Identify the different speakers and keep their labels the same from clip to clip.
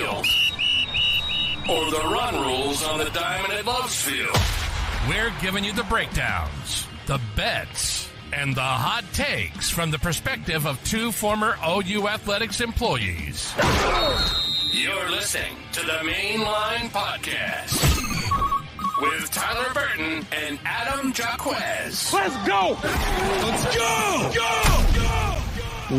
Speaker 1: field? Or the run rules on the diamond at Love's Field? We're giving you the breakdowns, the bets, and the hot takes from the perspective of two former OU Athletics employees. You're listening to the Mainline Podcast with Tyler Burton and Adam Jaquez.
Speaker 2: Let's go! Let's go! Go!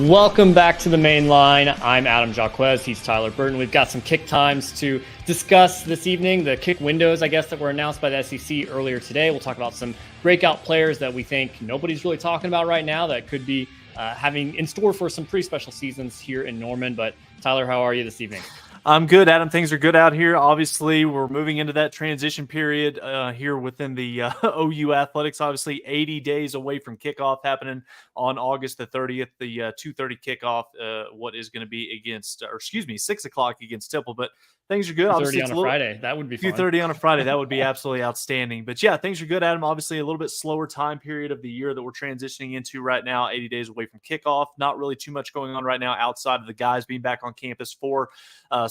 Speaker 3: Welcome back to the Main Line. I'm Adam Jaquez. He's Tyler Burton. We've got some kick times to discuss this evening. The kick windows, I guess, that were announced by the SEC earlier today. We'll talk about some breakout players that we think nobody's really talking about right now that could be having in store for some pretty special seasons here in Norman. But Tyler, how are you this evening?
Speaker 4: I'm good, Adam. Things are good out here. Obviously, we're moving into that transition period here within the OU Athletics. Obviously, 80 days away from kickoff happening on August the 30th, the 2:30 kickoff, what is going to be against, 6 o'clock against Temple. But things are good.
Speaker 3: 2:30 on a Friday. That would be fun.
Speaker 4: 2:30 on a Friday. That would be absolutely outstanding. But yeah, things are good, Adam. Obviously, a little bit slower time period of the year that we're transitioning into right now, 80 days away from kickoff. Not really too much going on right now outside of the guys being back on campus for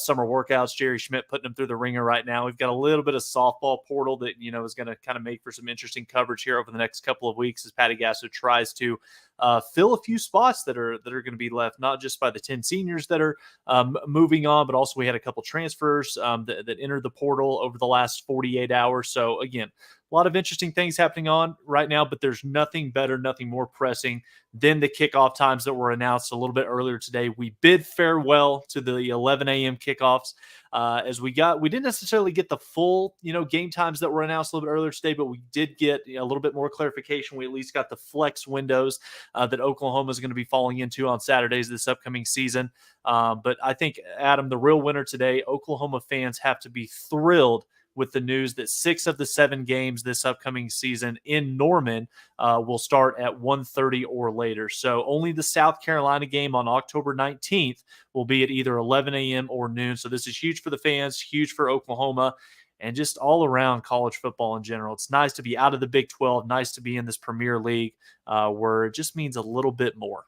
Speaker 4: summer workouts. Jerry Schmidt putting them through the ringer right now. We've got a little bit of softball portal that, is going to kind of make for some interesting coverage here over the next couple of weeks as Patty Gasso tries to fill a few spots that are going to be left, not just by the 10 seniors that are moving on, but also we had a couple transfers that entered the portal over the last 48 hours. So again, a lot of interesting things happening on right now, but there's nothing better, nothing more pressing than the kickoff times that were announced a little bit earlier today. We bid farewell to the 11 a.m. kickoffs as we didn't necessarily get the full, game times that were announced a little bit earlier today, but we did get a little bit more clarification. We at least got the flex windows that Oklahoma is going to be falling into on Saturdays this upcoming season. But I think, Adam, the real winner today, Oklahoma fans have to be thrilled with the news that 6 of the 7 games this upcoming season in Norman will start at 1:30 or later. So only the South Carolina game on October 19th will be at either 11 a.m. or noon. So this is huge for the fans, huge for Oklahoma, and just all around college football in general. It's nice to be out of the Big 12, nice to be in this Premier League where it just means a little bit more.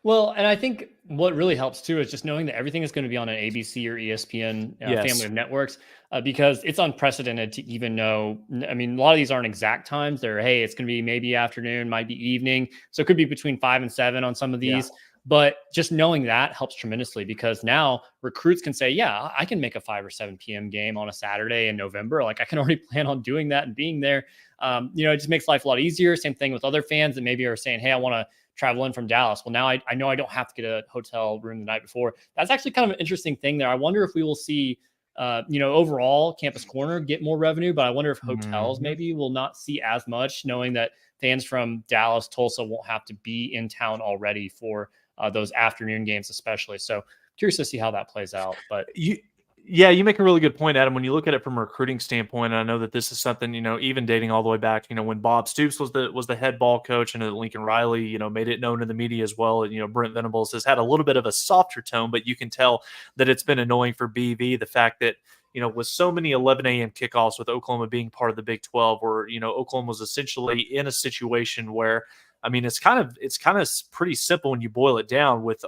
Speaker 3: Well, and I think what really helps too is just knowing that everything is going to be on an ABC or ESPN family of networks because it's unprecedented to even know. I mean, a lot of these aren't exact times. They're, hey, it's going to be maybe afternoon, might be evening. So it could be between 5 and 7 on some of these. Yeah. But just knowing that helps tremendously because now recruits can say, yeah, I can make a 5 or 7 p.m. game on a Saturday in November. Like I can already plan on doing that and being there. It just makes life a lot easier. Same thing with other fans that maybe are saying, hey, I want to travel in from Dallas. Well, now I know I don't have to get a hotel room the night before. That's actually kind of an interesting thing there. I wonder if we will see, overall Campus Corner get more revenue, but I wonder if hotels maybe will not see as much, knowing that fans from Dallas, Tulsa won't have to be in town already for those afternoon games, especially. So curious to see how that plays out. But
Speaker 4: you make a really good point, Adam. When you look at it from a recruiting standpoint, and I know that this is something, even dating all the way back, when Bob Stoops was the head ball coach and Lincoln Riley, made it known in the media as well. And, Brent Venables has had a little bit of a softer tone, but you can tell that it's been annoying for BV. The fact that, with so many 11 a.m. kickoffs with Oklahoma being part of the Big 12 where, Oklahoma was essentially in a situation where, I mean, it's kind of pretty simple when you boil it down with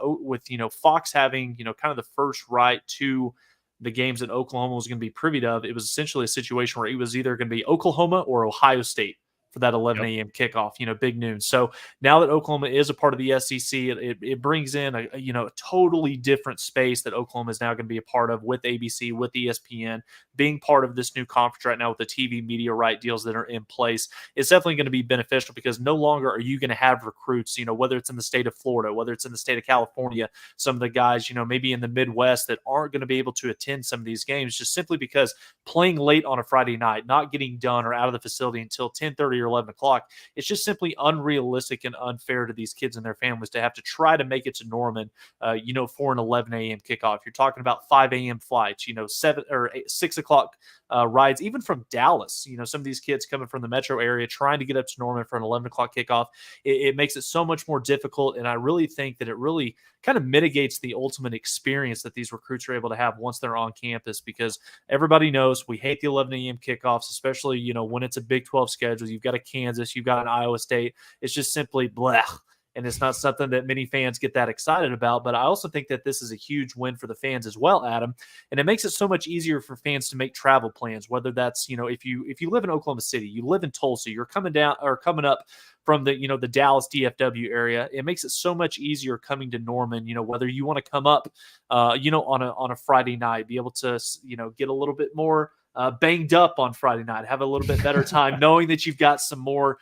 Speaker 4: Fox having, kind of the first right to the games that Oklahoma was going to be privy to. It was essentially a situation where it was either going to be Oklahoma or Ohio State for that 11 a.m. kickoff, big noon. So now that Oklahoma is a part of the SEC, it brings in a totally different space that Oklahoma is now going to be a part of with ABC, with ESPN, being part of this new conference right now with the TV media right deals that are in place. It's definitely going to be beneficial because no longer are you going to have recruits, whether it's in the state of Florida, whether it's in the state of California, some of the guys, maybe in the Midwest that aren't going to be able to attend some of these games just simply because playing late on a Friday night, not getting done or out of the facility until 10:30 or 11 o'clock, it's just simply unrealistic and unfair to these kids and their families to have to try to make it to Norman, for an 11 a.m. kickoff. You're talking about 5 a.m. flights, 7 or 6 o'clock rides, even from Dallas. Some of these kids coming from the metro area trying to get up to Norman for an 11 o'clock kickoff. It makes it so much more difficult, and I really think that it really kind of mitigates the ultimate experience that these recruits are able to have once they're on campus, because everybody knows we hate the 11 a.m. kickoffs, especially, when it's a Big 12 schedule. You've got a Kansas, you've got an Iowa State. It's just simply blech. and it's not something that many fans get that excited about. But I also think that this is a huge win for the fans as well, Adam, and it makes it so much easier for fans to make travel plans. Whether that's if you live in Oklahoma City, you live in Tulsa, you're coming up from the Dallas DFW area, it makes it so much easier coming to Norman. Whether you want to come up, on a Friday night, be able to get a little bit more banged up on Friday night, have a little bit better time, knowing that you've got some more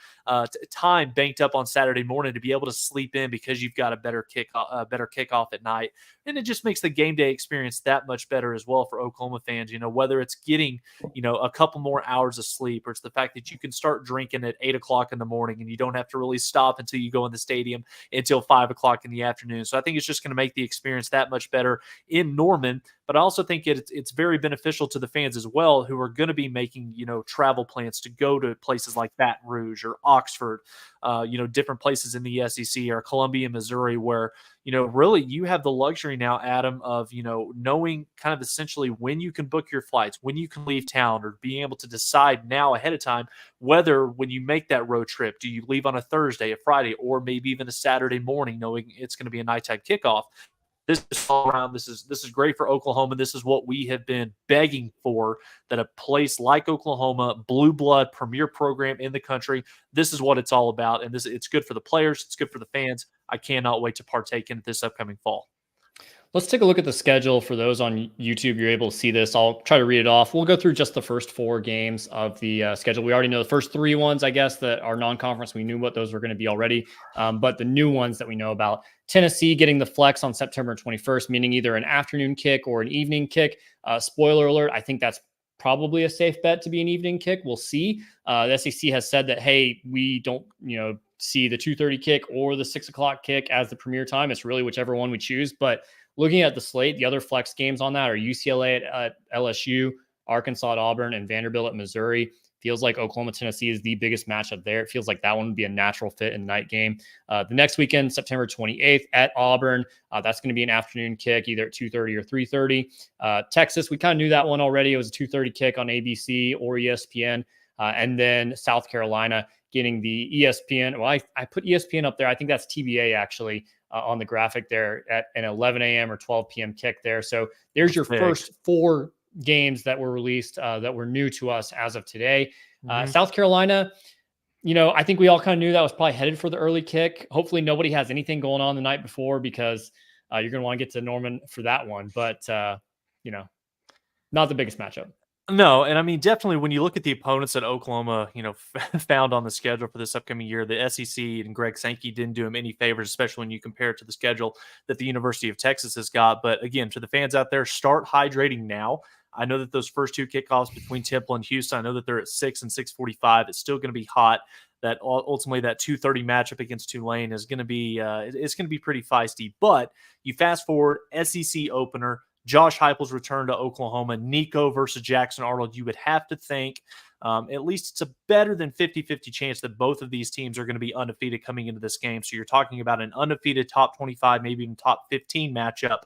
Speaker 4: time banked up on Saturday morning to be able to sleep in because you've got a better kickoff at night. And it just makes the game day experience that much better as well for Oklahoma fans, whether it's getting, a couple more hours of sleep, or it's the fact that you can start drinking at 8:00 in the morning and you don't have to really stop until you go in the stadium until 5:00 in the afternoon. So I think it's just going to make the experience that much better in Norman. But I also think it's very beneficial to the fans as well, who are going to be making, travel plans to go to places like Baton Rouge or Oxford, different places in the SEC, or Columbia, Missouri, where, really you have the luxury now, Adam, of, knowing kind of essentially when you can book your flights, when you can leave town, or being able to decide now ahead of time whether, when you make that road trip, do you leave on a Thursday, a Friday, or maybe even a Saturday morning, knowing it's going to be a nighttime kickoff. This is all around. This is great for Oklahoma. This is what we have been begging for, that a place like Oklahoma, blue blood, premier program in the country, this is what it's all about. And it's good for the players. It's good for the fans. I cannot wait to partake in it this upcoming fall.
Speaker 3: Let's take a look at the schedule. For those on YouTube, you're able to see this. I'll try to read it off. We'll go through just the first 4 games of the schedule. We already know the first 3 ones, I guess, that are non-conference. We knew what those were going to be already. But the new ones that we know about: Tennessee getting the flex on September 21st, meaning either an afternoon kick or an evening kick. Spoiler alert, I think that's probably a safe bet to be an evening kick. We'll see. The SEC has said that, hey, we don't, see the 2:30 kick or the 6:00 kick as the premier time. It's really whichever one we choose. But looking at the slate, the other flex games on that are UCLA at LSU, Arkansas at Auburn, and Vanderbilt at Missouri. Feels like Oklahoma, Tennessee is the biggest matchup there. It feels like that one would be a natural fit in the night game. The next weekend, September 28th at Auburn. That's going to be an afternoon kick, either at 2:30 or 3:30. Texas, we kind of knew that one already. It was a 2:30 kick on ABC or ESPN. And then South Carolina getting the ESPN. Well, I put ESPN up there. I think that's TBA actually on the graphic there at an 11 a.m. or 12 p.m. kick there. So there's your first 4 games that were released that were new to us as of today. South Carolina, I think we all kind of knew that was probably headed for the early kick. Hopefully nobody has anything going on the night before, because you're going to want to get to Norman for that one. But, not the biggest matchup.
Speaker 4: No, and I mean, definitely when you look at the opponents that Oklahoma, found on the schedule for this upcoming year, the SEC and Greg Sankey didn't do him any favors, especially when you compare it to the schedule that the University of Texas has got. But again, to the fans out there, start hydrating now. I know that those first 2 kickoffs between Temple and Houston, I know that they're at 6 and 6:45. It's still going to be hot. That ultimately that 2:30 matchup against Tulane is going to be it's going to be pretty feisty. But you fast forward, SEC opener, Josh Heupel's return to Oklahoma, Nico versus Jackson Arnold. You would have to think at least it's a better than 50-50 chance that both of these teams are going to be undefeated coming into this game. So you're talking about an undefeated top 25, maybe even top 15 matchup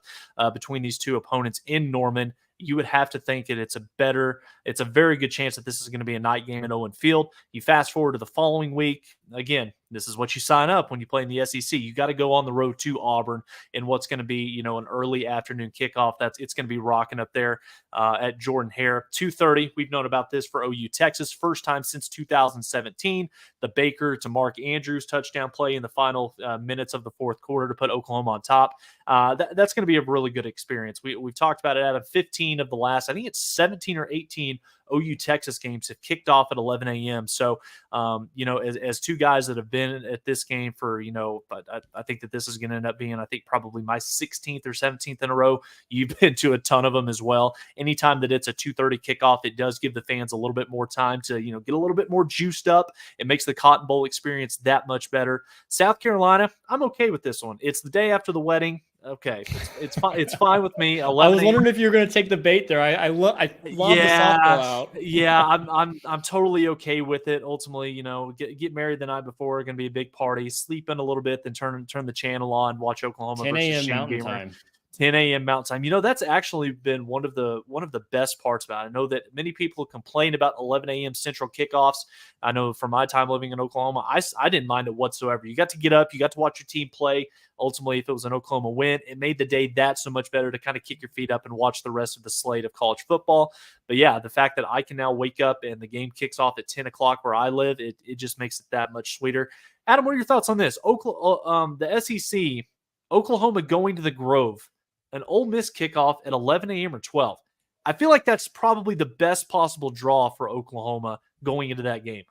Speaker 4: between these two opponents in Norman. You would have to think that it's a very good chance that this is going to be a night game at Owen Field. You fast forward to the following week. Again, this is what you sign up when you play in the SEC. You got to go on the road to Auburn in what's going to be, an early afternoon kickoff. It's going to be rocking up there at Jordan Hare. 2:30. We've known about this for OU Texas. First time since 2017. The Baker to Mark Andrews touchdown play in the final minutes of the fourth quarter to put Oklahoma on top. That's going to be a really good experience. We've talked about it. Out of 15 of the last, I think it's 17 or 18 OU Texas games have kicked off at 11 a.m. So, as two guys that have been at this game for, but I think that this is going to end up being, I think, probably my 16th or 17th in a row. You've been to a ton of them as well. Anytime that it's a 2:30 kickoff, it does give the fans a little bit more time to, get a little bit more juiced up. It makes the Cotton Bowl experience that much better. South Carolina, I'm okay with this one. It's the day after the wedding. Okay, it's fine. It's fine with me.
Speaker 3: I was wondering if you were going to take the bait there. I love the softball out.
Speaker 4: Yeah, I'm totally okay with it. Ultimately, get married the night before. Going to be a big party. Sleep in a little bit, then turn the channel on. Watch Oklahoma
Speaker 3: 10
Speaker 4: versus
Speaker 3: a.m.
Speaker 4: Shane
Speaker 3: Mountain
Speaker 4: Gamer.
Speaker 3: time.
Speaker 4: 10 a.m. Mountain Time. That's actually been one of the best parts about it. I know that many people complain about 11 a.m. Central kickoffs. I know from my time living in Oklahoma, I didn't mind it whatsoever. You got to get up, you got to watch your team play. Ultimately, if it was an Oklahoma win, it made the day that so much better to kind of kick your feet up and watch the rest of the slate of college football. But yeah, the fact that I can now wake up and the game kicks off at 10 o'clock where I live, it just makes it that much sweeter. Adam, what are your thoughts on this? The SEC, Oklahoma going to the Grove, an Ole Miss kickoff at 11 a.m. or 12. I feel like that's probably the best possible draw for Oklahoma going into that game.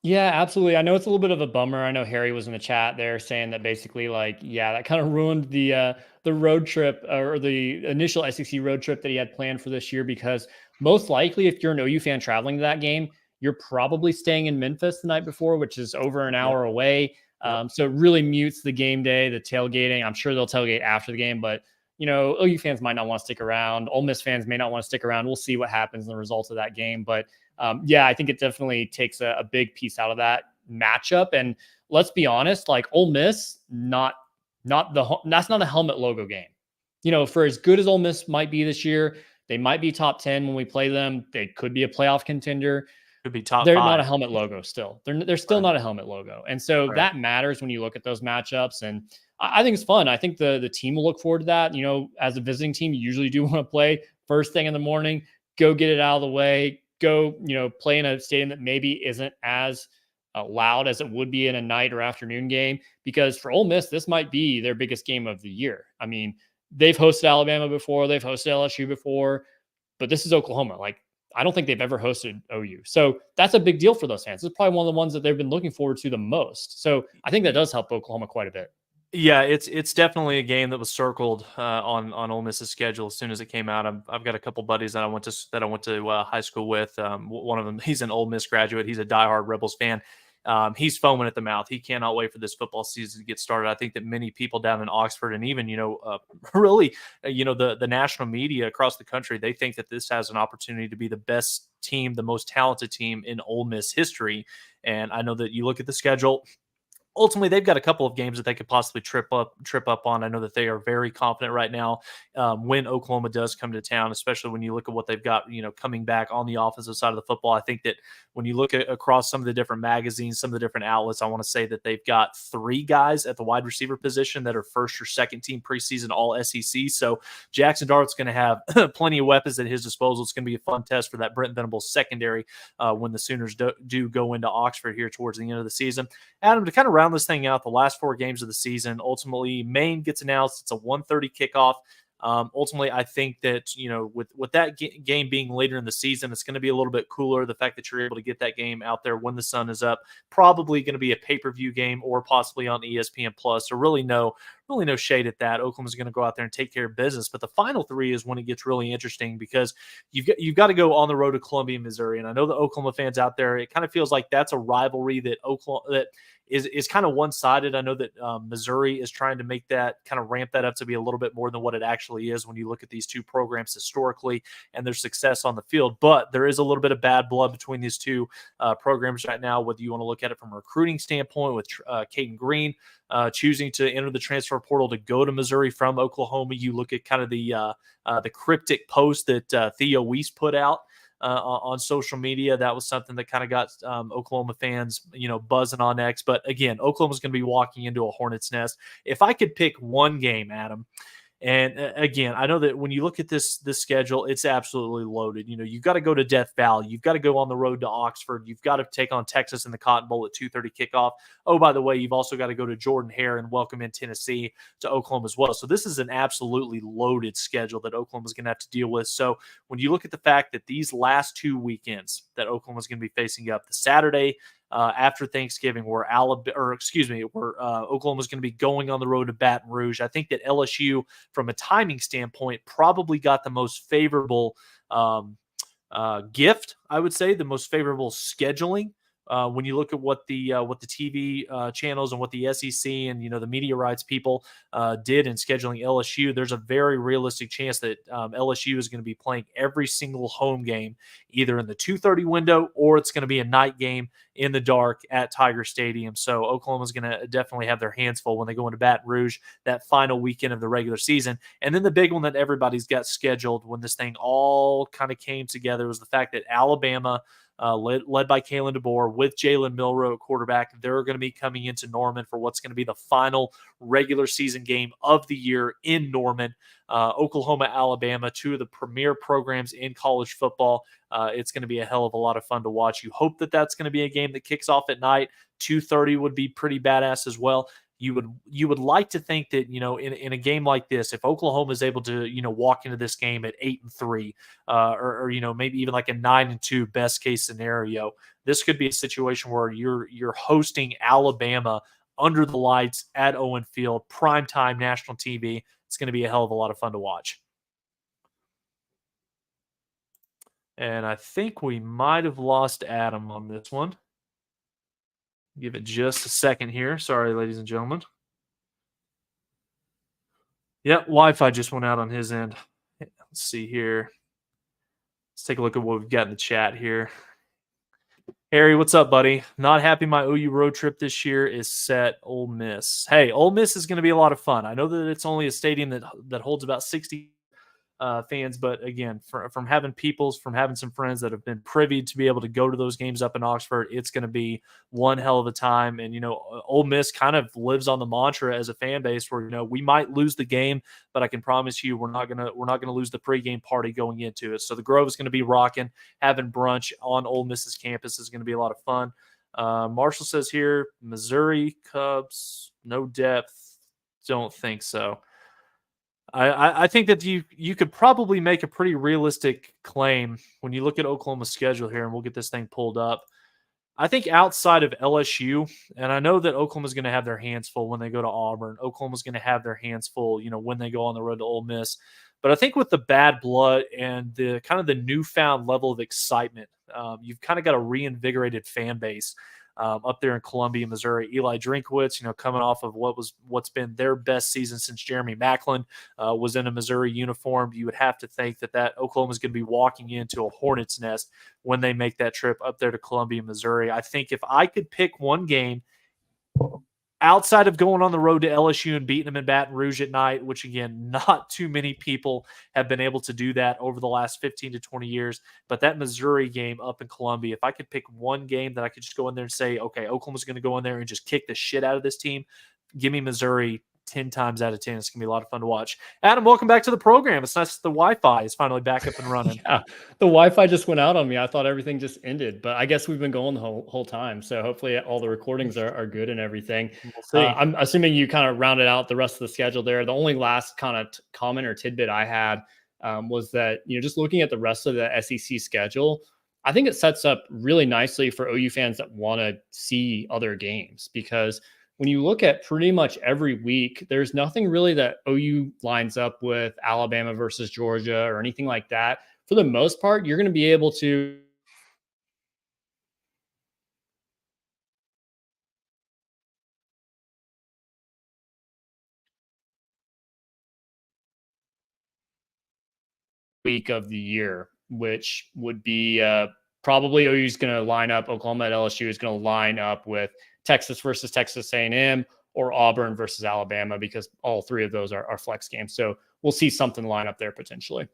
Speaker 3: Yeah, absolutely. I know it's a little bit of a bummer. I know Harry was in the chat there saying that basically, like, yeah, that kind of ruined the road trip or the initial SEC road trip that he had planned for this year, because most likely, if you're an OU fan traveling to that game, you're probably staying in Memphis the night before, which is over an hour away. So it really mutes the game day, the tailgating. I'm sure they'll tailgate after the game, but OU fans might not want to stick around. Ole Miss fans may not want to stick around. We'll see what happens in the results of that game. But I think it definitely takes a big piece out of that matchup. And let's be honest, like Ole Miss, that's not a helmet logo game. For as good as Ole Miss might be this year, they might be top 10 when we play them. They could be a playoff contender.
Speaker 4: Could be top 5.
Speaker 3: They're not a helmet logo still. They're still not a helmet logo. And so that matters when you look at those matchups. And I think it's fun. I think the team will look forward to that. As a visiting team, you usually do want to play first thing in the morning, go get it out of the way, go, play in a stadium that maybe isn't as loud as it would be in a night or afternoon game, because for Ole Miss, this might be their biggest game of the year. I mean, they've hosted Alabama before, they've hosted LSU before, but this is Oklahoma. Like, I don't think they've ever hosted OU. So that's a big deal for those fans. It's probably one of the ones that they've been looking forward to the most. So I think that does help Oklahoma quite a bit.
Speaker 4: Yeah, it's definitely a game that was circled on Ole Miss's schedule as soon as it came out. I've got a couple buddies that I went to high school with. One of them, he's an Ole Miss graduate. He's a diehard Rebels fan. He's foaming at the mouth. He cannot wait for this football season to get started. I think that many people down in Oxford and even, the national media across the country, they think that this has an opportunity to be the best team, the most talented team in Ole Miss history. And I know that you look at the schedule, ultimately, they've got a couple of games that they could possibly trip up on. I know that they are very confident right now when Oklahoma does come to town, especially when you look at what they've got, coming back on the offensive side of the football. I think that when you look at across some of the different magazines, some of the different outlets, I want to say that they've got 3 guys at the wide receiver position that are first or second team preseason all SEC. So Jackson Dart's going to have plenty of weapons at his disposal. It's going to be a fun test for that Brent Venables secondary when the Sooners do go into Oxford here towards the end of the season. Adam, to kind of round this thing out, the last 4 games of the season, ultimately Maine gets announced. It's a 1:30 kickoff. Ultimately, I think that, with that game being later in the season, it's going to be a little bit cooler. The fact that you're able to get that game out there when the sun is up, probably going to be a pay-per-view game or possibly on ESPN Plus. So really no shade at that. Oklahoma's going to go out there and take care of business. But the final 3 is when it gets really interesting, because you've got to go on the road to Columbia, Missouri. And I know the Oklahoma fans out there, it kind of feels like that's a rivalry that is kind of one-sided. I know that Missouri is trying to make that, kind of ramp that up to be a little bit more than what it actually is when you look at these 2 programs historically and their success on the field. But there is a little bit of bad blood between these 2 programs right now, whether you want to look at it from a recruiting standpoint with Caden Green choosing to enter the transfer portal to go to Missouri from Oklahoma. You look at kind of the cryptic post that Theo Weiss put out on social media. That was something that kind of got Oklahoma fans, buzzing on X. But again, Oklahoma's going to be walking into a hornet's nest. If I could pick one game, Adam, and again, I know that when you look at this schedule, it's absolutely loaded. You've got to go to Death Valley. You've got to go on the road to Oxford. You've got to take on Texas in the Cotton Bowl at 2:30 kickoff. Oh, by the way, you've also got to go to Jordan-Hare and welcome in Tennessee to Oklahoma as well. So this is an absolutely loaded schedule that Oklahoma's going to have to deal with. So when you look at the fact that these last 2 weekends that Oklahoma's going to be facing up, the Saturday after Thanksgiving, where Oklahoma's going to be going on the road to Baton Rouge. I think that LSU, from a timing standpoint, probably got the most favorable gift, I would say, the most favorable scheduling when you look at what the TV channels and what the SEC and the media rights people did in scheduling LSU, there's a very realistic chance that LSU is going to be playing every single home game either in the 2:30 window or it's going to be a night game in the dark at Tiger Stadium. So Oklahoma's going to definitely have their hands full when they go into Baton Rouge that final weekend of the regular season. And then the big one that everybody's got scheduled when this thing all kind of came together was the fact that Alabama, led by Kalen DeBoer with Jalen Milroe at quarterback, they're going to be coming into Norman for what's going to be the final regular season game of the year in Norman. Oklahoma, Alabama, two of the premier programs in college football. It's going to be a hell of a lot of fun to watch. You hope that that's going to be a game that kicks off at night. 2:30 would be pretty badass as well. You would like to think that, in a game like this, if Oklahoma is able to, walk into this game at 8-3, or maybe even like a 9-2 best case scenario, this could be a situation where you're hosting Alabama under the lights at Owen Field, primetime national TV. It's going to be a hell of a lot of fun to watch. And I think we might have lost Adam on this one. Give it just a second here. Sorry, ladies and gentlemen. Yep, Wi-Fi just went out on his end. Let's see here. Let's take a look at what we've got in the chat here. Harry, what's up, buddy? Not happy my OU road trip this year is set. Ole Miss. Hey, Ole Miss is going to be a lot of fun. I know that it's only a stadium that holds about 60 fans, but again, from having some friends that have been privy to be able to go to those games up in Oxford, it's going to be one hell of a time. And Ole Miss kind of lives on the mantra as a fan base where we might lose the game, but I can promise you we're not gonna lose the pregame party going into it. So the Grove is going to be rocking. Having brunch on Ole Miss's campus is going to be a lot of fun. Marshall says here, Missouri Cubs, no depth. Don't think so. I think that you could probably make a pretty realistic claim when you look at Oklahoma's schedule here, and we'll get this thing pulled up. I think outside of LSU, and I know that Oklahoma's going to have their hands full when they go to Auburn. Oklahoma's going to have their hands full, when they go on the road to Ole Miss. But I think with the bad blood and the kind of the newfound level of excitement, you've kind of got a reinvigorated fan base up there in Columbia, Missouri. Eli Drinkwitz, coming off of what's been their best season since Jeremy Maclin was in a Missouri uniform. You would have to think that Oklahoma is going to be walking into a hornet's nest when they make that trip up there to Columbia, Missouri. I think if I could pick one game outside of going on the road to LSU and beating them in Baton Rouge at night, which again, not too many people have been able to do that over the last 15 to 20 years. But that Missouri game up in Columbia, if I could pick one game that I could just go in there and say, okay, Oklahoma's going to go in there and just kick the shit out of this team, give me Missouri 10 times out of 10. It's going to be a lot of fun to watch. Adam, welcome back to the program. It's nice that the Wi-Fi is finally back up and running.
Speaker 3: Yeah, the Wi-Fi just went out on me. I thought everything just ended, but I guess we've been going the whole time. So hopefully all the recordings are good and everything.
Speaker 4: We'll see.
Speaker 3: I'm assuming you kind of rounded out the rest of the schedule there. The only last kind of comment or tidbit I had was that, just looking at the rest of the SEC schedule, I think it sets up really nicely for OU fans that want to see other games, because when you look at pretty much every week, there's nothing really that OU lines up with Alabama versus Georgia or anything like that. For the most part, you're going to be able to week of the year, which would be probably OU's going to line up. Oklahoma at LSU is going to line up with Texas versus Texas A&M or Auburn versus Alabama, because all three of those are flex games. So we'll see something line up there potentially.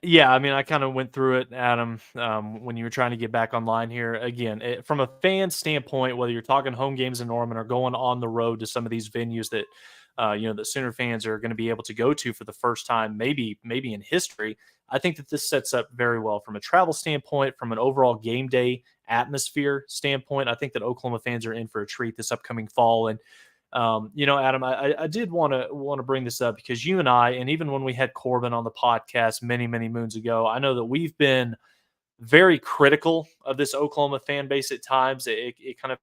Speaker 4: Yeah, I mean, I kind of went through it, Adam, when you were trying to get back online here. Again, from a fan standpoint, whether you're talking home games in Norman or going on the road to some of these venues that, the Sooner fans are going to be able to go to for the first time, maybe in history, I think that this sets up very well from a travel standpoint, from an overall game day atmosphere standpoint. I think that Oklahoma fans are in for a treat this upcoming fall. And Adam, I did want to bring this up because you and I, and even when we had Corbin on the podcast many, many moons ago, I know that we've been very critical of this Oklahoma fan base at times. It kind of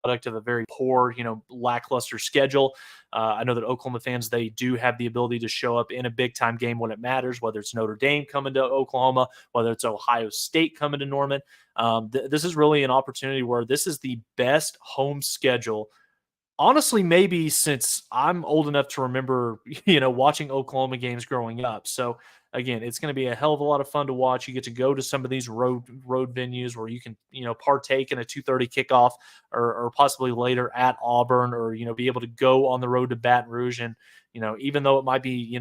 Speaker 4: product of a very poor, lackluster schedule. I know that Oklahoma fans, they do have the ability to show up in a big time game when it matters, whether it's Notre Dame coming to Oklahoma, whether it's Ohio State coming to Norman. This is really an opportunity where this is the best home schedule, honestly, maybe since I'm old enough to remember, watching Oklahoma games growing up. So again, it's going to be a hell of a lot of fun to watch. You get to go to some of these road venues where you can, partake in a 2:30 kickoff or possibly later at Auburn, or, be able to go on the road to Baton Rouge. And, even though it might be,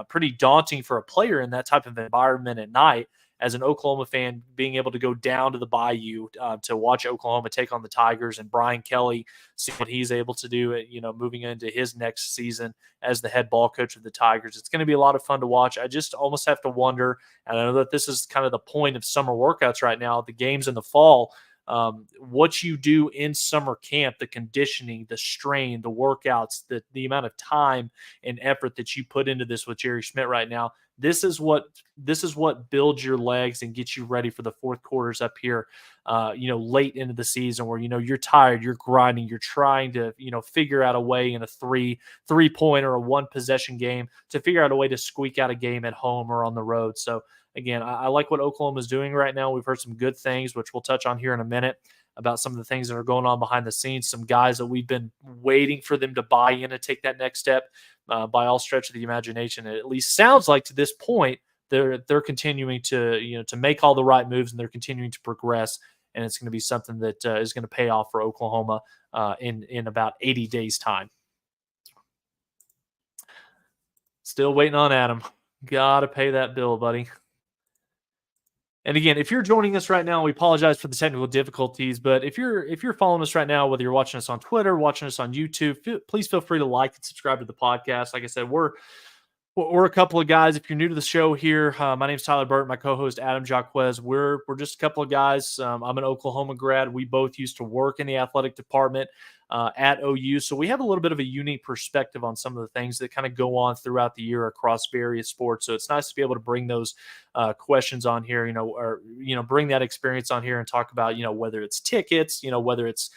Speaker 4: pretty daunting for a player in that type of environment at night, as an Oklahoma fan, being able to go down to the Bayou to watch Oklahoma take on the Tigers, and Brian Kelly, see what he's able to do, moving into his next season as the head ball coach of the Tigers. It's going to be a lot of fun to watch. I just almost have to wonder, and I know that this is kind of the point of summer workouts right now, the games in the fall, what you do in summer camp, the conditioning, the strain, the workouts, the amount of time and effort that you put into this with Jerry Schmidt right now. This is what builds your legs and gets you ready for the fourth quarters up here, late into the season, where, you're tired, you're grinding, you're trying to, figure out a way in a three-point or a one-possession game to figure out a way to squeak out a game at home or on the road. So again, I like what Oklahoma is doing right now. We've heard some good things, which we'll touch on here in a minute, about some of the things that are going on behind the scenes, some guys that we've been waiting for them to buy in and take that next step. By all stretch of the imagination, it at least sounds like to this point they're continuing to to make all the right moves, and they're continuing to progress, and it's going to be something that is going to pay off for Oklahoma in about 80 days time. Still waiting on Adam. Gotta pay that bill, buddy. And again, if you're joining us right now, we apologize for the technical difficulties, but if you're following us right now, whether you're watching us on Twitter, watching us on YouTube, please feel free to like and subscribe to the podcast. Like I said, we're a couple of guys. If you're new to the show here, my name's Tyler Burt, my co-host Adam Jaquez. We're just a couple of guys. I'm an Oklahoma grad. We both used to work in the athletic department at OU. So we have a little bit of a unique perspective on some of the things that kind of go on throughout the year across various sports. So it's nice to be able to bring those questions on here, or bring that experience on here and talk about, whether it's tickets, whether it's,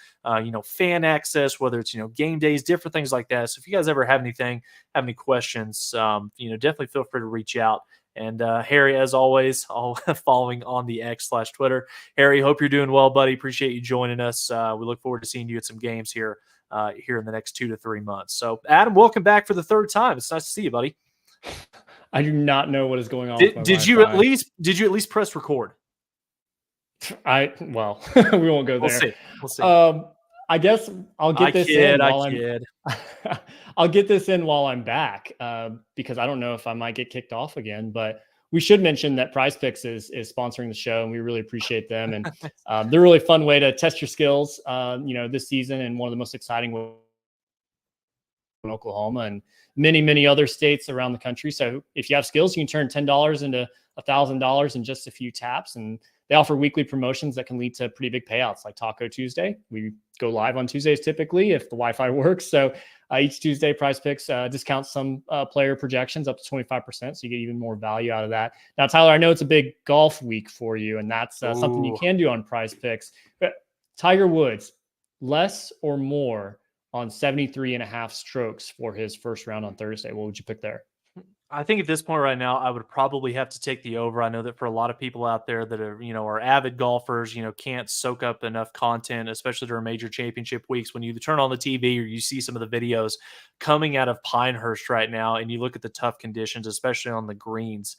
Speaker 4: fan access, whether it's, game days, different things like that. So if you guys ever have any questions, definitely feel free to reach out. And Harry, as always, following on the X/Twitter. Harry, hope you're doing well, buddy. Appreciate you joining us. We look forward to seeing you at some games here in the next 2 to 3 months. So, Adam, welcome back for the third time. It's nice to see you, buddy.
Speaker 3: I do not know what is going on.
Speaker 4: Did you at least press record?
Speaker 3: We won't go there.
Speaker 4: We'll see.
Speaker 3: I guess I'll get this in. I'll get this in while I'm back because I don't know if I might get kicked off again. But we should mention that Prize Picks is sponsoring the show, and we really appreciate them. And they're a really fun way to test your skills, this season, and one of the most exciting ways in Oklahoma and many other states around the country. So if you have skills, you can turn $10 into $1,000 in just a few taps. And they offer weekly promotions that can lead to pretty big payouts, like Taco Tuesday. We go live on Tuesdays typically if the Wi-Fi works. So each Tuesday, Prize Picks discounts some player projections up to 25%. So you get even more value out of that. Now, Tyler, I know it's a big golf week for you, and that's something you can do on Prize Picks. But Tiger Woods, less or more on 73.5 strokes for his first round on Thursday. What would you pick there?
Speaker 4: I think at this point right now, I would probably have to take the over. I know that for a lot of people out there that are avid golfers, can't soak up enough content, especially during major championship weeks. When you turn on the TV or you see some of the videos coming out of Pinehurst right now, and you look at the tough conditions, especially on the greens,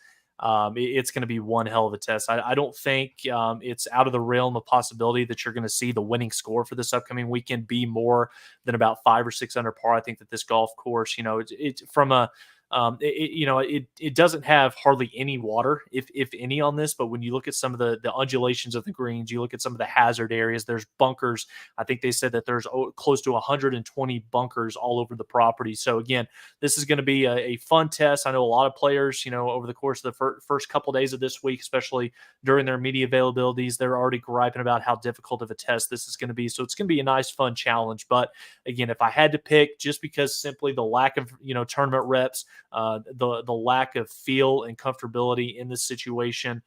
Speaker 4: it's going to be one hell of a test. I don't think it's out of the realm of possibility that you're going to see the winning score for this upcoming weekend be more than about 5 or 6 under par. I think that this golf course, it's from a it doesn't have hardly any water, if any, on this. But when you look at some of the undulations of the greens, you look at some of the hazard areas, there's bunkers. I think they said that there's close to 120 bunkers all over the property. So again, this is going to be a fun test. I know a lot of players, over the course of the first couple of days of this week, especially during their media availabilities, they're already griping about how difficult of a test this is going to be. So it's going to be a nice, fun challenge. But again, if I had to pick, just because simply the lack of, tournament reps, the lack of feel and comfortability in this situation.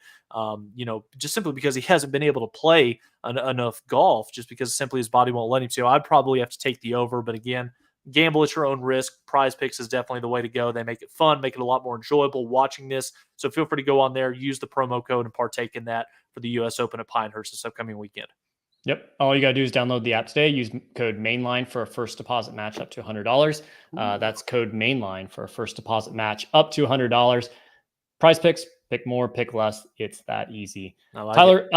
Speaker 4: Just simply because he hasn't been able to play enough golf, just because simply his body won't let him to. I'd probably have to take the over, but again, gamble at your own risk. Prize Picks is definitely the way to go. They make it fun, make it a lot more enjoyable watching this. So feel free to go on there, use the promo code, and partake in that for the U.S. Open at Pinehurst this upcoming weekend.
Speaker 3: Yep. All you got to do is download the app today. Use code Mainline for a first deposit match up to $100. That's code Mainline for a first deposit match up to $100. Prize Picks, pick more, pick less. It's that easy. Tyler,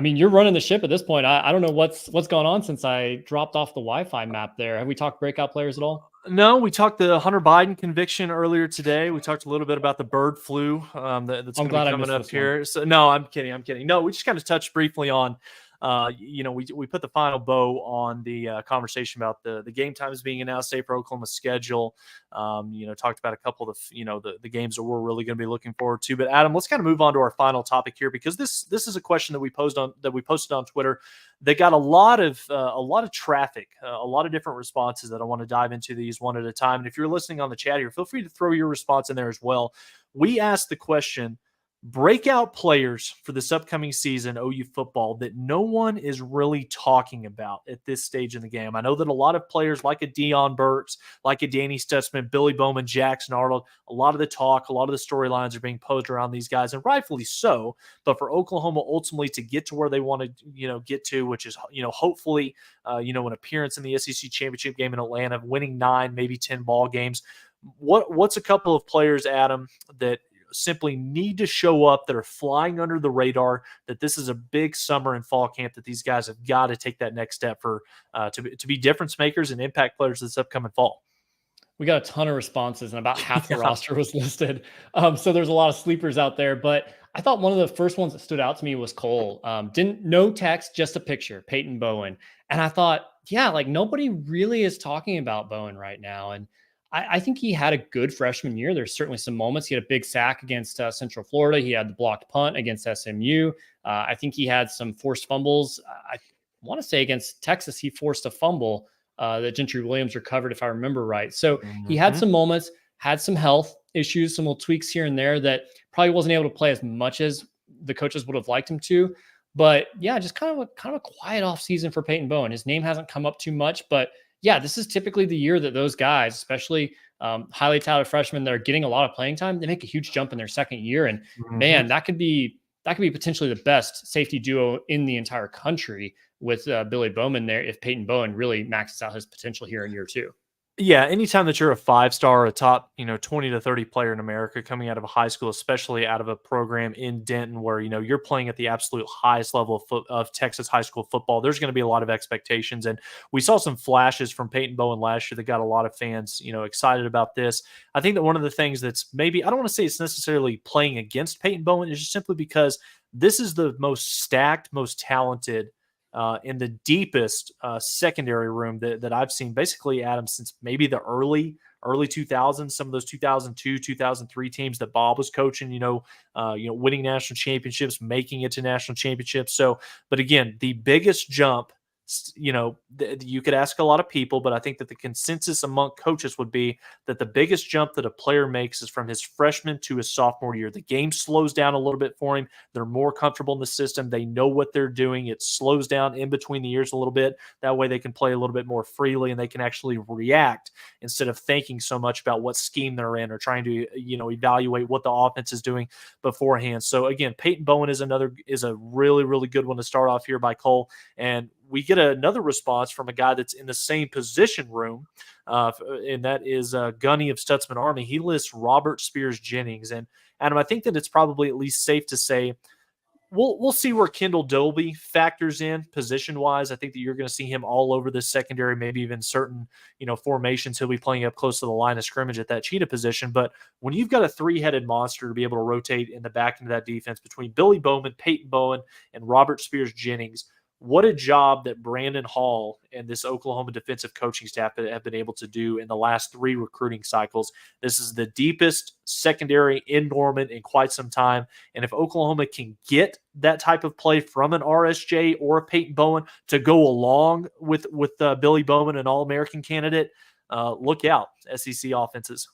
Speaker 3: you're running the ship at this point. I don't know what's gone on since I dropped off the Wi-Fi map there. Have we talked breakout players at all?
Speaker 4: No, we talked the Hunter Biden conviction earlier today. We talked a little bit about the bird flu that's going to be coming up here. So no, I'm kidding. No, we just kind of touched briefly on, we put the final bow on the conversation about the game times being announced today for Oklahoma's schedule. Talked about a couple of the games that we're really going to be looking forward to. But Adam, let's kind of move on to our final topic here, because this is a question that we posted on Twitter that got a lot of traffic, a lot of different responses that I want to dive into these one at a time. And if you're listening on the chat here, feel free to throw your response in there as well. We asked the question: breakout players for this upcoming season, OU football, that no one is really talking about at this stage in the game. I know that a lot of players like a Deion Burks, like a Danny Stutzman, Billy Bowman, Jackson Arnold, a lot of the talk, a lot of the storylines are being posed around these guys, and rightfully so. But for Oklahoma ultimately to get to where they want to, get to, which is, hopefully, an appearance in the SEC championship game in Atlanta, winning 9, maybe 10 ball games. What's a couple of players, Adam, that simply need to show up, that are flying under the radar, that this is a big summer and fall camp, that these guys have got to take that next step for to be difference makers and impact players this upcoming fall?
Speaker 3: We got a ton of responses, and about half the roster was listed. So there's a lot of sleepers out there, but I thought one of the first ones that stood out to me was Cole. No text, just a picture, Peyton Bowen. And I thought, nobody really is talking about Bowen right now. And I think he had a good freshman year. There's certainly some moments. He had a big sack against Central Florida. He had the blocked punt against SMU. I think he had some forced fumbles. I want to say against Texas, he forced a fumble that Gentry Williams recovered, if I remember right. So he had some moments, had some health issues, some little tweaks here and there that probably wasn't able to play as much as the coaches would have liked him to. But just kind of a quiet off season for Peyton Bowen. His name hasn't come up too much, but this is typically the year that those guys, especially highly talented freshmen that are getting a lot of playing time, they make a huge jump in their second year. And man, that could be potentially the best safety duo in the entire country with Billy Bowman there, if Peyton Bowen really maxes out his potential here in year 2.
Speaker 4: Yeah, anytime that you're a 5-star, a top, 20 to 30 player in America coming out of a high school, especially out of a program in Denton where, you're playing at the absolute highest level of Texas high school football, there's going to be a lot of expectations. And we saw some flashes from Peyton Bowen last year that got a lot of fans, excited about this. I think that one of the things that's maybe, I don't want to say it's necessarily playing against Peyton Bowen, is just simply because this is the most stacked, most talented, in the deepest secondary room that I've seen, basically, Adam, since maybe the early 2000s, some of those 2002, 2003 teams that Bob was coaching, winning national championships, making it to national championships. So, but again, the biggest jump, you could ask a lot of people, but I think that the consensus among coaches would be that the biggest jump that a player makes is from his freshman to his sophomore year. The game slows down a little bit for him. They're more comfortable in the system. They know what they're doing. It slows down in between the years a little bit. That way they can play a little bit more freely and they can actually react instead of thinking so much about what scheme they're in or trying to, evaluate what the offense is doing beforehand. So again, Peyton Bowen is a really, really good one to start off here by Cole. And we get another response from a guy that's in the same position room, and that is Gunny of Stutzman Army. He lists Robert Spears Jennings. And Adam, I think that it's probably at least safe to say we'll see where Kendall Dolby factors in position-wise. I think that you're going to see him all over the secondary, maybe even certain, formations. He'll be playing up close to the line of scrimmage at that cheetah position. But when you've got a 3-headed monster to be able to rotate in the back end of that defense between Billy Bowman, Peyton Bowen, and Robert Spears Jennings, what a job that Brandon Hall and this Oklahoma defensive coaching staff have been able to do in the last 3 recruiting cycles. This is the deepest secondary in Norman in quite some time. And if Oklahoma can get that type of play from an RSJ or a Peyton Bowen to go along with Billy Bowman, an All-American candidate, look out, SEC offenses.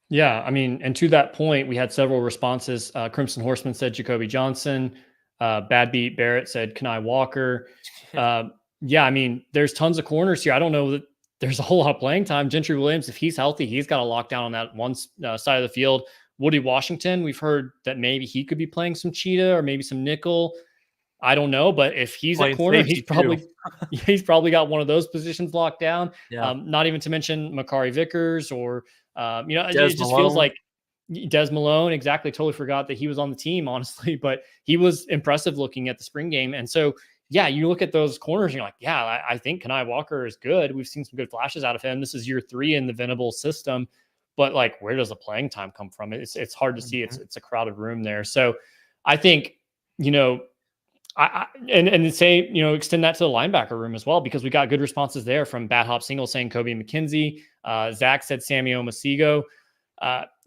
Speaker 3: Yeah, I mean, and to that point, we had several responses. Crimson Horseman said Jacoby Johnson. Bad Beat Barrett said Kenai Walker. Yeah, I mean, there's tons of corners here. I don't know that there's a whole lot of playing time. Gentry Williams, if he's healthy, he's got a lockdown on that one side of the field. Woody Washington, we've heard that maybe he could be playing some cheetah or maybe some nickel. I don't know, but if he's at corner, he's probably got one of those positions locked down.
Speaker 4: Yeah.
Speaker 3: Not even to mention Makari Vickers or it just feels like Des Malone. Exactly. Totally forgot that he was on the team, honestly, but he was impressive looking at the spring game. And so, yeah, you look at those corners and you're like, yeah, I think Kenai Walker is good. We've seen some good flashes out of him. This is year 3 in the Venables system, but like, where does the playing time come from? It's hard to see. It's a crowded room there. So I think, and say, extend that to the linebacker room as well, because we got good responses there from Bad Hop Single saying Kobe McKenzie. Zach said Sammy Omasigo.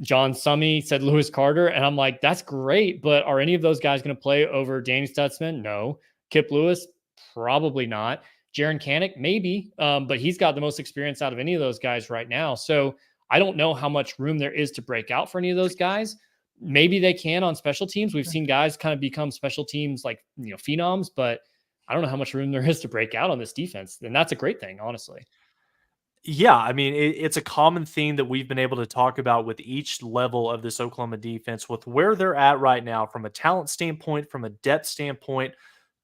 Speaker 3: John Summy said Lewis Carter. And I'm like, that's great, but are any of those guys going to play over Danny Stutzman? No. Kip Lewis? Probably not. Jaron Kanik? Maybe. But he's got the most experience out of any of those guys right now. So I don't know how much room there is to break out for any of those guys. Maybe they can on special teams. We've seen guys kind of become special teams like, phenoms, but I don't know how much room there is to break out on this defense. And that's a great thing, honestly.
Speaker 4: Yeah, I mean, it's a common theme that we've been able to talk about with each level of this Oklahoma defense, with where they're at right now from a talent standpoint, from a depth standpoint,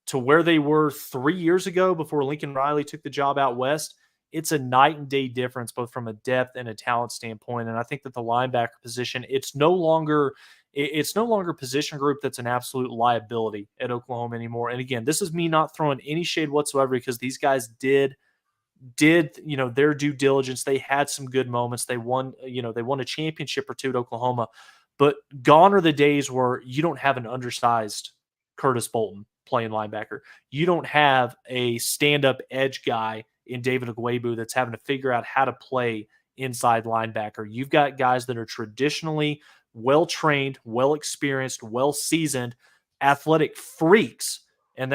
Speaker 4: to where they were 3 years ago before Lincoln Riley took the job out west. It's a night and day difference, both from a depth and a talent standpoint. And I think that the linebacker position, it's no longer a position group that's an absolute liability at Oklahoma anymore. And again, this is me not throwing any shade whatsoever, because these guys did their due diligence. They had some good moments. They won a championship or two at Oklahoma, but gone are the days where you don't have an undersized Curtis Bolton playing linebacker. You don't have a stand-up edge guy in David Agwebu that's having to figure out how to play inside linebacker. You've got guys that are traditionally well-trained, well-experienced, well-seasoned, athletic freaks. And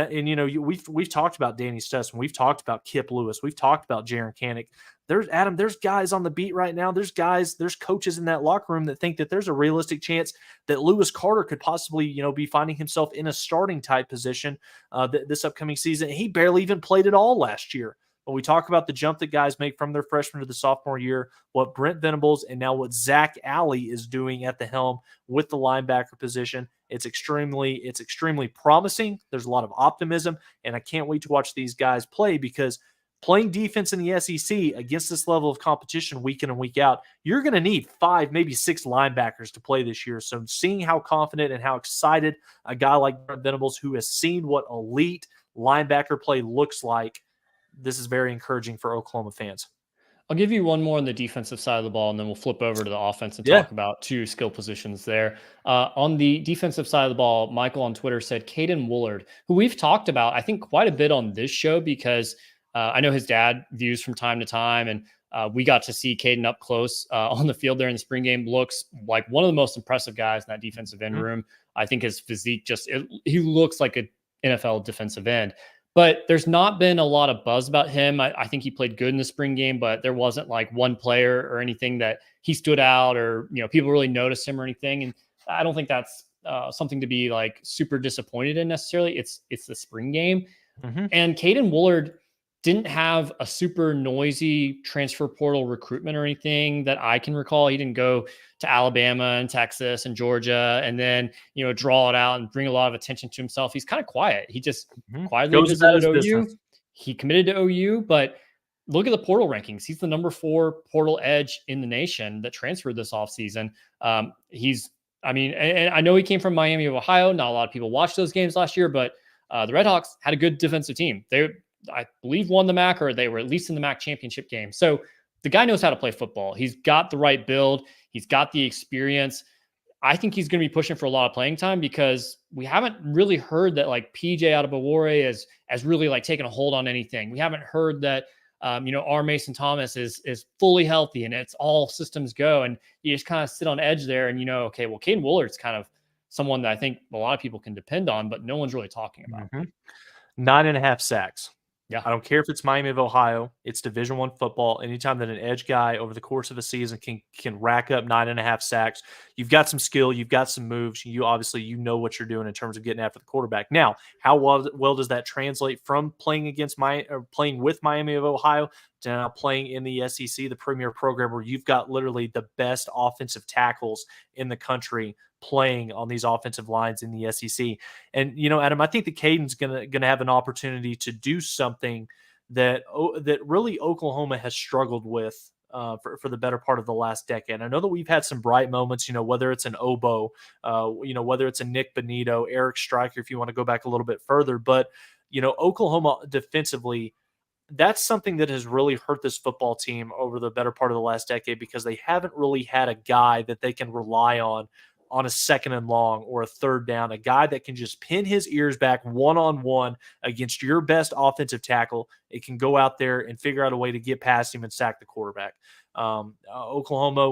Speaker 4: we've talked about Danny Stutzman, we've talked about Kip Lewis, we've talked about Jaron Kanik. There's guys on the beat right now. There's coaches in that locker room that think that there's a realistic chance that Lewis Carter could possibly, be finding himself in a starting type position this upcoming season. He barely even played at all last year. When we talk about the jump that guys make from their freshman to the sophomore year, what Brent Venables and now what Zach Alley is doing at the helm with the linebacker position, it's extremely promising. There's a lot of optimism, and I can't wait to watch these guys play, because playing defense in the SEC against this level of competition week in and week out, you're going to need 5, maybe 6 linebackers to play this year. So seeing how confident and how excited a guy like Brent Venables, who has seen what elite linebacker play looks like, this is very encouraging for Oklahoma fans.
Speaker 3: I'll give you one more on the defensive side of the ball, and then we'll flip over to the offense and talk about 2 skill positions there. On the defensive side of the ball, Michael on Twitter said Caden Woolard, who we've talked about, I think, quite a bit on this show, because I know his dad views from time to time, and we got to see Caden up close on the field there in the spring game. Looks like one of the most impressive guys in that defensive end room. I think his physique he looks like an NFL defensive end. But there's not been a lot of buzz about him. I think he played good in the spring game, but there wasn't like one player or anything that he stood out, or, people really noticed him or anything. And I don't think that's something to be like super disappointed in necessarily. It's the spring game. And Caden Woolard didn't have a super noisy transfer portal recruitment or anything that I can recall. He didn't go to Alabama and Texas and Georgia and then, draw it out and bring a lot of attention to himself. He's kind of quiet. He just quietly visited OU. Business. He committed to OU, but look at the portal rankings. He's the number 4 portal edge in the nation that transferred this offseason. And I know he came from Miami of Ohio. Not a lot of people watched those games last year, but the Redhawks had a good defensive team. I believe won the MAC, or they were at least in the MAC championship game. So the guy knows how to play football. He's got the right build. He's got the experience. I think he's going to be pushing for a lot of playing time, because we haven't really heard that like PJ Adebawore has really like taken a hold on anything. We haven't heard that, our Mason Thomas is fully healthy and it's all systems go. And you just kind of sit on edge there and, okay, well, Caden Woolard's kind of someone that I think a lot of people can depend on, but no one's really talking about.
Speaker 4: 9.5 sacks
Speaker 3: Yeah.
Speaker 4: I don't care if it's Miami of Ohio. It's Division I football. Anytime that an edge guy over the course of a season can rack up 9.5 sacks, you've got some skill, you've got some moves. You obviously know what you're doing in terms of getting after the quarterback. Now, how well does that translate from playing with Miami of Ohio to now playing in the SEC, the premier program where you've got literally the best offensive tackles in the country playing on these offensive lines in the SEC? And Adam, I think that Caden's gonna have an opportunity to do something that really Oklahoma has struggled with for the better part of the last decade. I know that we've had some bright moments, whether it's an Obo, whether it's a Nick Benito, Eric Stryker, if you want to go back a little bit further, but Oklahoma defensively, that's something that has really hurt this football team over the better part of the last decade because they haven't really had a guy that they can rely on a second and long or a third down, a guy that can just pin his ears back one-on-one against your best offensive tackle. It can go out there and figure out a way to get past him and sack the quarterback. Oklahoma,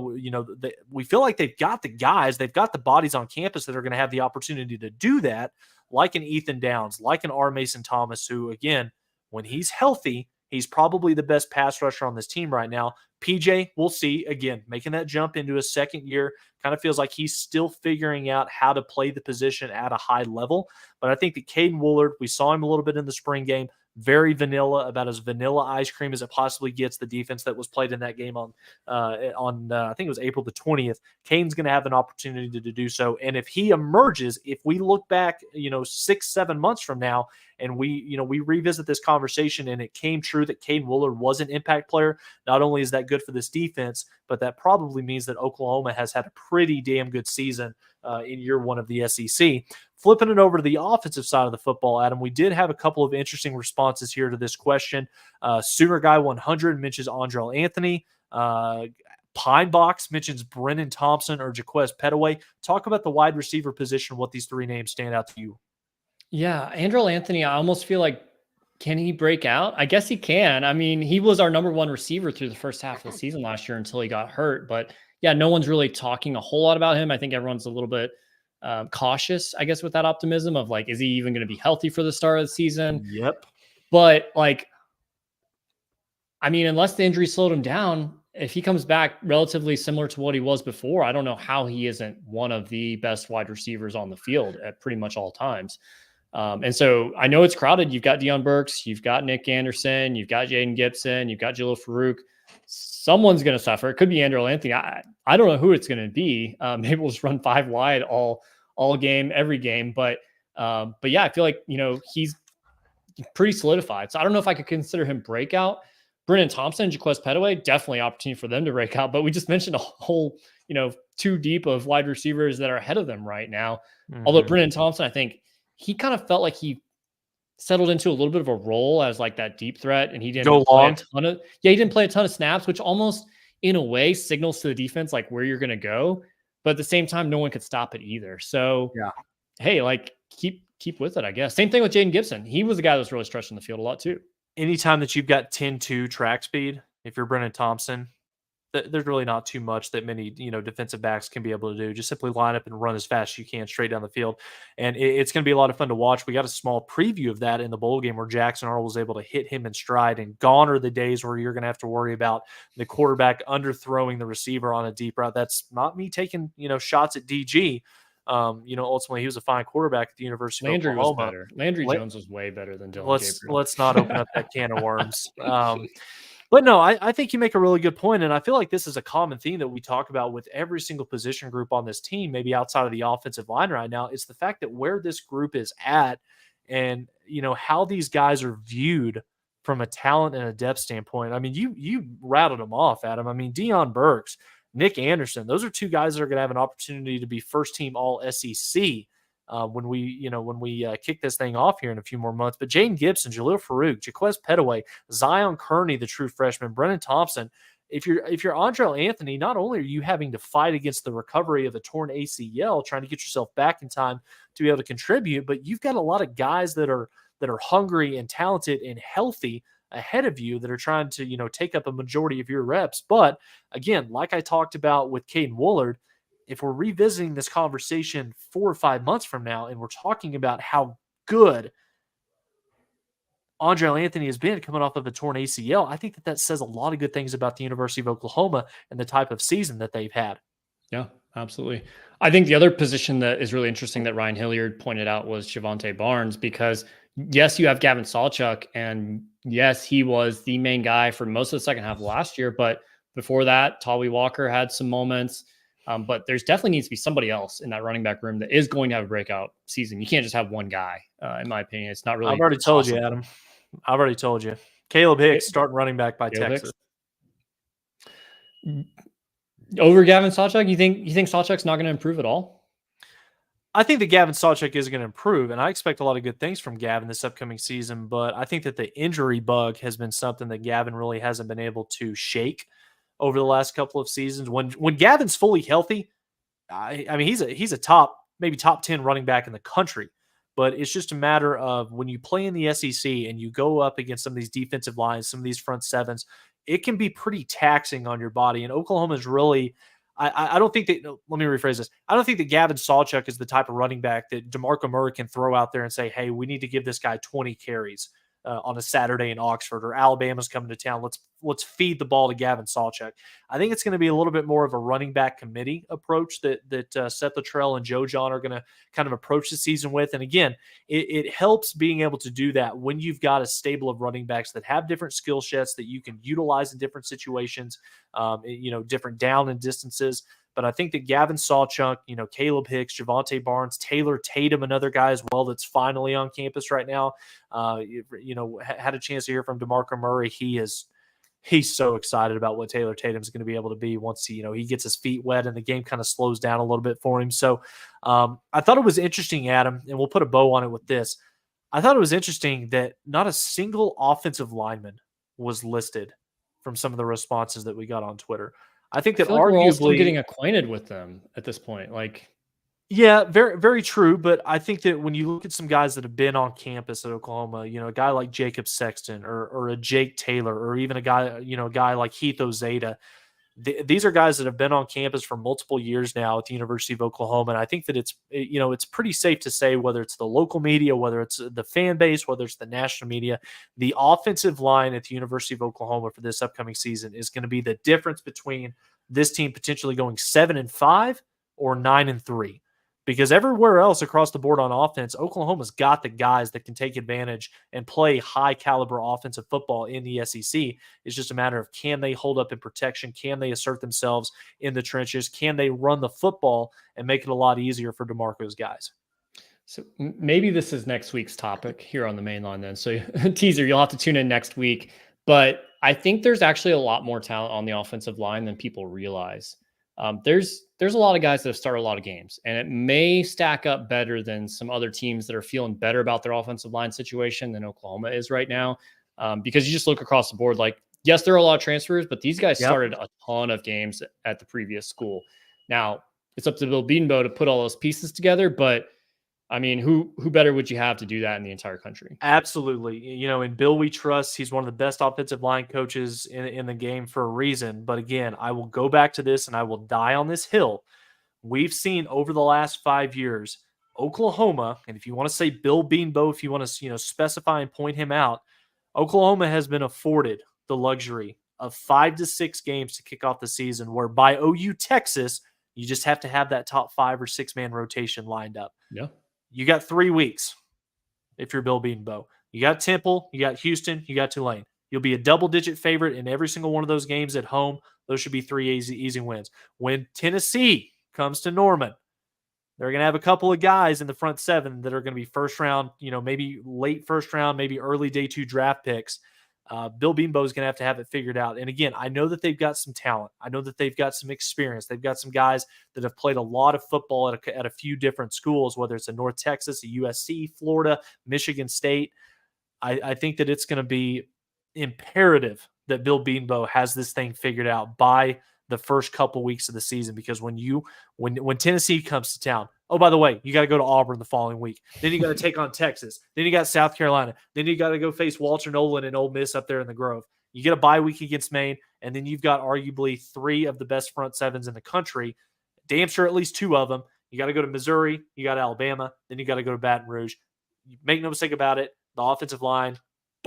Speaker 4: we feel like they've got the guys, they've got the bodies on campus that are going to have the opportunity to do that, like an Ethan Downs, like an R. Mason Thomas, who, again, when he's healthy, he's probably the best pass rusher on this team right now. PJ, we'll see. Again, making that jump into a second year, kind of feels like he's still figuring out how to play the position at a high level. But I think that Caden Woolard, we saw him a little bit in the spring game, very vanilla, about as vanilla ice cream as it possibly gets. The defense that was played in that game on I think it was April the 20th. Caden's going to have an opportunity to do so. And if he emerges, if we look back, 6-7 months from now, and we revisit this conversation and it came true that Caden Woolard was an impact player, not only is that good for this defense, but that probably means that Oklahoma has had a pretty damn good season in year one of the SEC. Flipping it over to the offensive side of the football, Adam, we did have a couple of interesting responses here to this question. Sooner Guy 100 mentions Andrel Anthony. Pine Box mentions Brennan Thompson or Jaquez Petaway. Talk about the wide receiver position, what these three names stand out to you.
Speaker 3: Yeah, Andrel Anthony, I almost feel like, can he break out? I guess he can. I mean, he was our number one receiver through the first half of the season last year until he got hurt. But yeah, no one's really talking a whole lot about him. I think everyone's a little bit cautious, I guess, with that optimism of like, is he even going to be healthy for the start of the season?
Speaker 4: Yep.
Speaker 3: But unless the injury slowed him down, if he comes back relatively similar to what he was before, I don't know how he isn't one of the best wide receivers on the field at pretty much all times. And so I know it's crowded. You've got Deion Burks, you've got Nick Anderson, you've got Jaden Gibson, you've got Jalil Farouk. Someone's going to suffer. It could be Andrel Anthony. I don't know who it's going to be. Maybe we'll just run 5 wide all game, every game. But yeah, I feel like, he's pretty solidified. So I don't know if I could consider him breakout. Brennan Thompson, Jaquez Petaway, definitely opportunity for them to break out. But we just mentioned a whole, 2 deep of wide receivers that are ahead of them right now. Mm-hmm. Although Brennan Thompson, I think he kind of felt like he settled into a little bit of a role as like that deep threat, and he didn't play he didn't play a ton of snaps, which almost in a way signals to the defense like where you're going to go. But at the same time, no one could stop it either. So yeah, hey, like keep with it, I guess. Same thing with Jaden Gibson. He was the guy that was really stretching the field a lot too.
Speaker 4: Anytime that you've got 10-2 track speed, if you're Brennan Thompson, there's really not too much that many, defensive backs can be able to do. Just simply line up and run as fast as you can straight down the field. And it's going to be a lot of fun to watch. We got a small preview of that in the bowl game where Jackson Arnold was able to hit him in stride, and gone are the days where you're going to have to worry about the quarterback underthrowing the receiver on a deep route. That's not me taking, shots at DG. Ultimately he was a fine quarterback at the University
Speaker 3: of
Speaker 4: Oklahoma.
Speaker 3: Was better. Landry Jones was way better than Dylan Gabriel.
Speaker 4: Let's not open up that can of worms. But no, I think you make a really good point, and I feel like this is a common theme that we talk about with every single position group on this team, maybe outside of the offensive line right now. It's the fact that where this group is at and, how these guys are viewed from a talent and a depth standpoint. I mean, you rattled them off, Adam. I mean, Deion Burks, Nick Anderson, those are 2 guys that are going to have an opportunity to be first-team All-SEC when we kick this thing off here in a few more months. But Jaden Gibson, Jalil Farouk, Jaquez Petaway, Zion Kearney, the true freshman, Brennan Thompson. If you're Andrel Anthony, not only are you having to fight against the recovery of a torn ACL, trying to get yourself back in time to be able to contribute, but you've got a lot of guys that are hungry and talented and healthy ahead of you that are trying to, take up a majority of your reps. But again, like I talked about with Caden Woolard, if we're revisiting this conversation 4 or 5 months from now and we're talking about how good Andrell Anthony has been coming off of a torn ACL, I think that says a lot of good things about the University of Oklahoma and the type of season that they've had.
Speaker 3: Yeah, absolutely. I think the other position that is really interesting that Ryan Hilliard pointed out was Javonte Barnes, because yes, you have Gavin Sawchuk, and yes, he was the main guy for most of the second half of last year. But before that, Tawee Walker had some moments. But there's definitely needs to be somebody else in that running back room that is going to have a breakout season. You can't just have one guy, in my opinion. It's not really.
Speaker 4: I've already told you, Adam. I've already told you. Caleb Hicks starting running back by Texas.
Speaker 3: Over Gavin Sawchuk? You think Sawchuk's not going to improve at all?
Speaker 4: I think that Gavin Sawchuk is going to improve, and I expect a lot of good things from Gavin this upcoming season, but I think that the injury bug has been something that Gavin really hasn't been able to shake over the last couple of seasons. When Gavin's fully healthy, I mean, he's a maybe top 10 running back in the country, but it's just a matter of when you play in the SEC and you go up against some of these defensive lines, some of these front sevens, it can be pretty taxing on your body. And Oklahoma is really, I don't think that, let me rephrase this. I don't think that Gavin Sawchuk is the type of running back that DeMarco Murray can throw out there and say, hey, we need to give this guy 20 carries on a Saturday in Oxford, or Alabama's coming to town. Let's feed the ball to Gavin Sawchuk. I think it's going to be a little bit more of a running back committee approach that Seth Luttrell and Joe John are going to kind of approach the season with. And again, it helps being able to do that when you've got a stable of running backs that have different skill sets that you can utilize in different situations, different down and distances. But I think that Gavin Sawchuk, Caleb Hicks, Javonte Barnes, Taylor Tatum, another guy as well that's finally on campus right now. Had a chance to hear from DeMarco Murray. He's so excited about what Taylor Tatum's going to be able to be once he gets his feet wet and the game kind of slows down a little bit for him. So I thought it was interesting, Adam, and we'll put a bow on it with this. I thought it was interesting that not a single offensive lineman was listed from some of the responses that we got on Twitter. I think that
Speaker 3: we're all still getting acquainted with them at this point.
Speaker 4: Yeah, very, very true. But I think that when you look at some guys that have been on campus at Oklahoma, a guy like Jacob Sexton or a Jake Taylor, or even a guy like Heath Ozada, these are guys that have been on campus for multiple years now at the University of Oklahoma. And I think that it's pretty safe to say, whether it's the local media, whether it's the fan base, whether it's the national media, the offensive line at the University of Oklahoma for this upcoming season is going to be the difference between this team potentially going 7-5 or 9-3. Because everywhere else across the board on offense, Oklahoma's got the guys that can take advantage and play high-caliber offensive football in the SEC. It's just a matter of, can they hold up in protection? Can they assert themselves in the trenches? Can they run the football and make it a lot easier for DeMarco's guys?
Speaker 3: So maybe this is next week's topic here on the main line then. So teaser, you'll have to tune in next week. But I think there's actually a lot more talent on the offensive line than people realize. There's a lot of guys that have started a lot of games, and it may stack up better than some other teams that are feeling better about their offensive line situation than Oklahoma is right now. Because you just look across the board, yes, there are a lot of transfers, but these guys started a ton of games at the previous school. Now it's up to Bill Bedenbaugh to put all those pieces together, but I mean, who better would you have to do that in the entire country?
Speaker 4: Absolutely. In Bill we trust. He's one of the best offensive line coaches in the game for a reason. But again, I will go back to this and I will die on this hill. We've seen over the last 5 years, Oklahoma, and if you want to say Bill Bedenbaugh, if you want to specify and point him out, Oklahoma has been afforded the luxury of 5 to 6 games to kick off the season, where by OU Texas, you just have to have that top 5 or 6 man rotation lined up.
Speaker 3: Yeah.
Speaker 4: You got 3 weeks if you're Bill Bedenbaugh. You got Temple, you got Houston, you got Tulane. You'll be a double-digit favorite in every single one of those games at home. Those should be 3 easy wins. When Tennessee comes to Norman, they're going to have a couple of guys in the front 7 that are going to be first round, maybe late first round, maybe early day 2 draft picks. Bill Bedenbaugh is going to have it figured out. And again, I know that they've got some talent. I know that they've got some experience. They've got some guys that have played a lot of football at a few different schools, whether it's a North Texas, a USC, Florida, Michigan State. I think that it's going to be imperative that Bill Bedenbaugh has this thing figured out by the first couple weeks of the season, because when Tennessee comes to town, oh, by the way, you got to go to Auburn the following week. Then you got to take on Texas. Then you got South Carolina. Then you got to go face Walter Nolan and Ole Miss up there in the Grove. You get a bye week against Maine, and then you've got arguably 3 of the best front 7s in the country. Damn sure at least 2 of them. You got to go to Missouri. You got Alabama. Then you got to go to Baton Rouge. Make no mistake about it. The offensive line,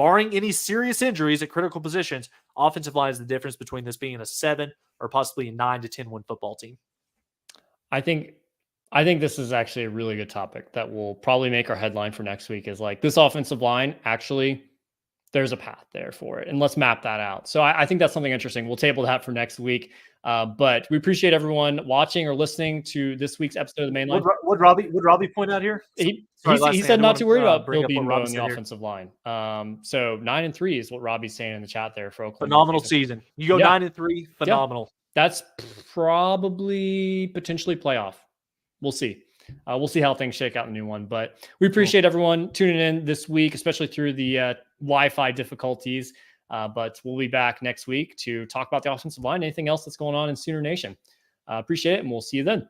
Speaker 4: barring any serious injuries at critical positions, offensive line is the difference between this being a 7 or possibly a 9 to 10 win football team.
Speaker 3: I think this is actually a really good topic that will probably make our headline for next week, is like, this offensive line, actually, there's a path there for it. And let's map that out. So I think that's something interesting. We'll table that for next week. But we appreciate everyone watching or listening to this week's episode of the Mainline.
Speaker 4: Would Robbie point out here?
Speaker 3: He said not to worry about Bill Bedenbaugh in the offensive line. So 9-3 is what Robbie's saying in the chat there for Oklahoma.
Speaker 4: Phenomenal season. You go 9-3, phenomenal.
Speaker 3: Yeah. That's probably potentially playoff. We'll see. We'll see how things shake out in the new one. But we appreciate everyone tuning in this week, especially through the Wi-Fi difficulties. But we'll be back next week to talk about the offensive line, anything else that's going on in Sooner Nation. Appreciate it, and we'll see you then.